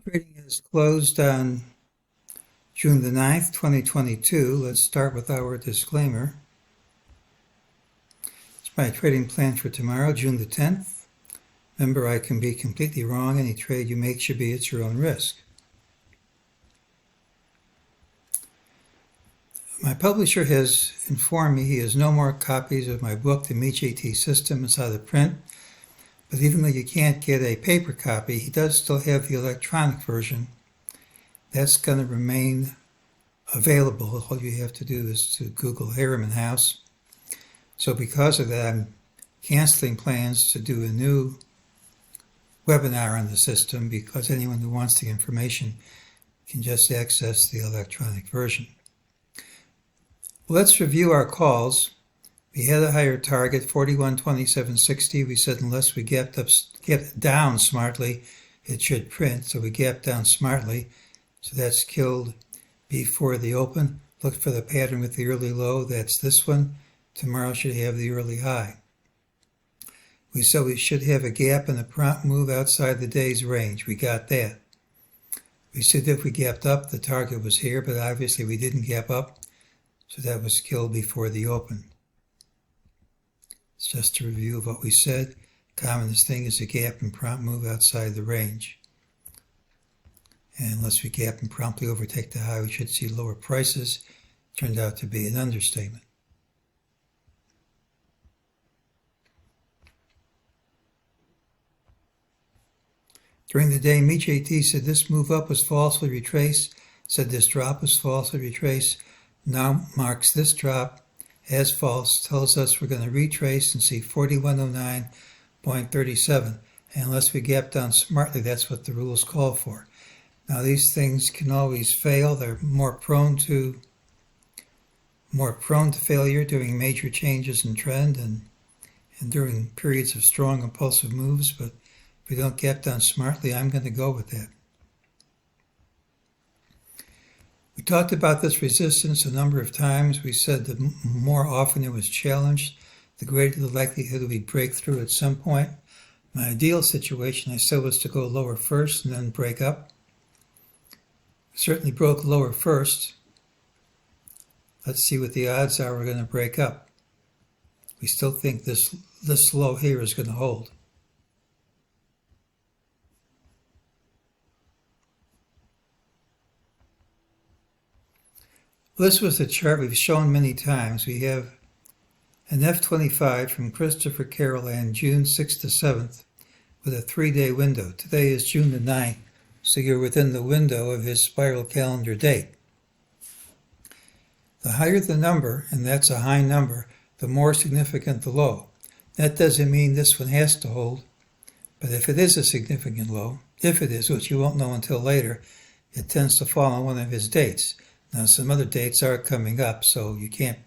Trading is closed on June the 9th, 2022. Let's start with our disclaimer. It's my trading plan for tomorrow, June the 10th. Remember, I can be completely wrong. Any trade you make should be at your own risk. My publisher has informed me he has no more copies of my book, The MEJT System is How to Print. But even though you can't get a paper copy, he does still have the electronic version. That's going to remain available. All you have to do is to Google Harriman House. So because of that, I'm canceling plans to do a new webinar on the system because anyone who wants the information can just access the electronic version. Let's review our calls. We had a higher target, 41.2760. We said unless we gapped down smartly, it should print. So we gapped down smartly. So that's killed before the open. Look for the pattern with the early low. That's this one. Tomorrow should have the early high. We said we should have a gap and a prompt move outside the day's range. We got that. We said if we gapped up, the target was here, but obviously we didn't gap up. So that was killed before the open. It's just a review of what we said. Commonest thing is a gap and prompt move outside the range. And unless we gap and promptly overtake the high, we should see lower prices. Turned out to be an understatement. During the day, MEJT said this move up was falsely retraced, said this drop was falsely retraced, now marks this drop as false, tells us we're going to retrace and see 4109.37. And unless we gap down smartly, that's what the rules call for. Now these things can always fail. They're more prone to failure during major changes in trend and during periods of strong impulsive moves, but if we don't gap down smartly, I'm going to go with that. We talked about this resistance a number of times. We said that more often it was challenged, the greater the likelihood that we'd break through at some point. My ideal situation, I said, was to go lower first and then break up. We certainly broke lower first. Let's see what the odds are we're going to break up. We still think this low here is going to hold. This was a chart we've shown many times. We have an F25 from Christopher Carroll and June 6th to 7th with a 3-day window. Today is June the 9th, so you're within the window of his spiral calendar date. The higher the number, and that's a high number, the more significant the low. That doesn't mean this one has to hold, but if it is a significant low, if it is, which you won't know until later, it tends to fall on one of his dates. Now, some other dates are coming up, so you can't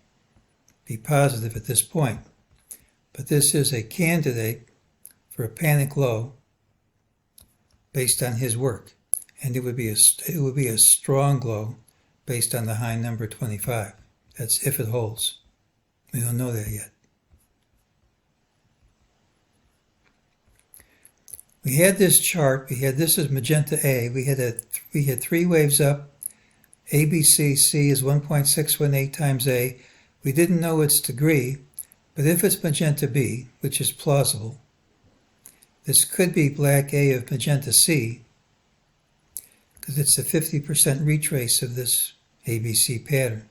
be positive at this point. But this is a candidate for a panic low based on his work. And it would be a strong low based on the high number 25. That's if it holds. We don't know that yet. We had this chart. This is magenta A. We had 3 waves up. ABC, C is 1.618 times A. We didn't know its degree, but if it's magenta B, which is plausible, this could be black A of magenta C, because it's a 50% retrace of this ABC pattern.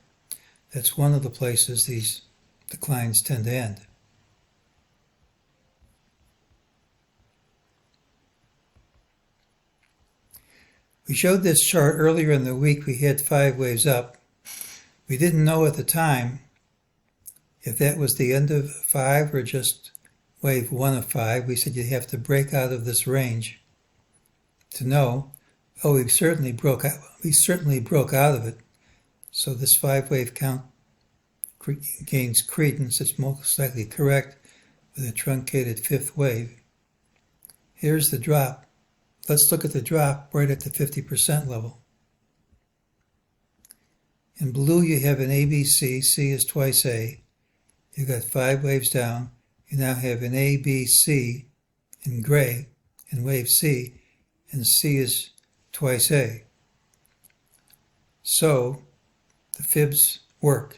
That's one of the places these declines tend to end. We showed this chart earlier in the week. We had 5 waves up. We didn't know at the time if that was the end of 5 or just wave 1 of 5. We said you'd have to break out of this range to know. Oh, we certainly broke out of it. So this 5-wave count gains credence. It's most likely correct with a truncated 5th wave. Here's the drop. Let's look at the drop right at the 50% level. In blue, you have an ABC. C is twice A. You've got 5 waves down. You now have an ABC in gray in wave C, and C is twice A. So the fibs work.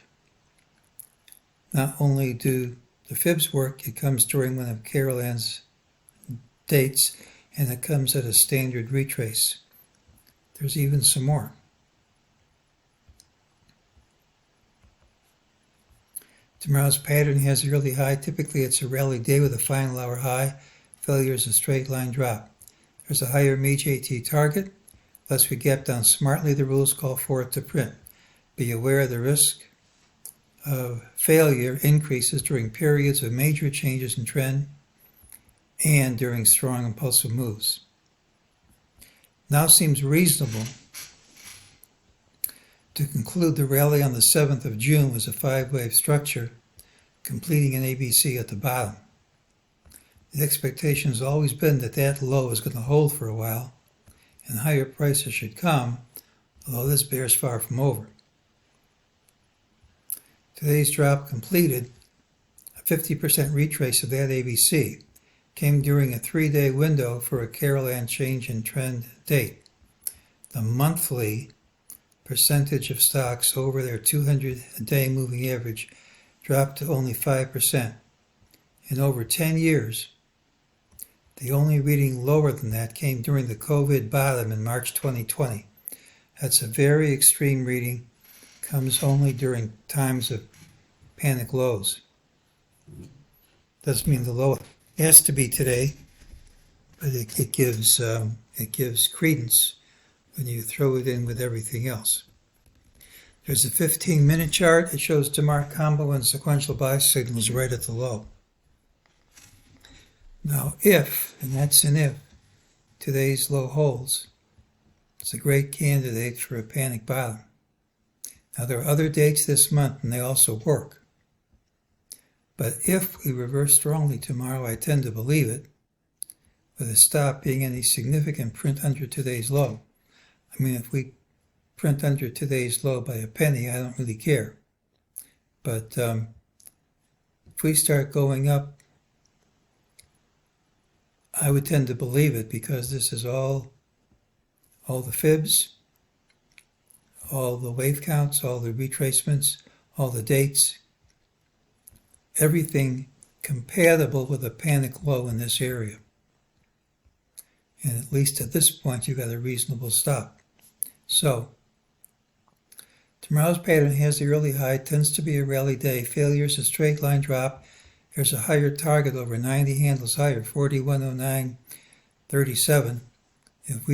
Not only do the fibs work, it comes during one of Carol Ann's dates, and it comes at a standard retrace. There's even some more. Tomorrow's pattern has a early high. Typically it's a rally day with a final hour high. Failure is a straight line drop. There's a higher MEJT target. Unless we gap down smartly, the rules call for it to print. Be aware of the risk of failure increases during periods of major changes in trend and during strong impulsive moves. Now seems reasonable to conclude the rally on the 7th of June was a five-wave structure, completing an ABC at the bottom. The expectation has always been that that low is going to hold for a while, and higher prices should come, although this bear is far from over. Today's drop completed a 50% retrace of that ABC, came during a 3-day window for a Carol Ann change in trend date. The monthly percentage of stocks over their 200-day moving average dropped to only 5%. In over 10 years, the only reading lower than that came during the COVID bottom in March 2020. That's a very extreme reading, comes only during times of panic lows. Doesn't mean the low has to be today, but it gives credence when you throw it in with everything else. There's a 15-minute chart. It shows DeMark combo and sequential buy signals right at the low. Now if, and that's an if, today's low holds, it's a great candidate for a panic bottom. Now there are other dates this month and they also work. But if we reverse strongly tomorrow, I tend to believe it, with a stop being any significant print under today's low. I mean, if we print under today's low by a penny, I don't really care. But if we start going up, I would tend to believe it because this is all the fibs, all the wave counts, all the retracements, all the dates, everything compatible with a panic low in this area. And at least at this point, you've got a reasonable stop. So, tomorrow's pattern has the early high, tends to be a rally day. Failure is a straight line drop. There's a higher target over 90 handles higher, 4109.37. If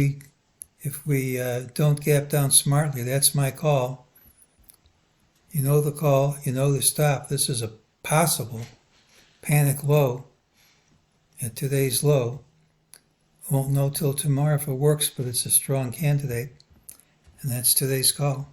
we don't gap down smartly, that's my call. You know the call, you know the stop. This is a possible panic low at today's low. Won't know till tomorrow if it works, but it's a strong candidate. And that's today's call.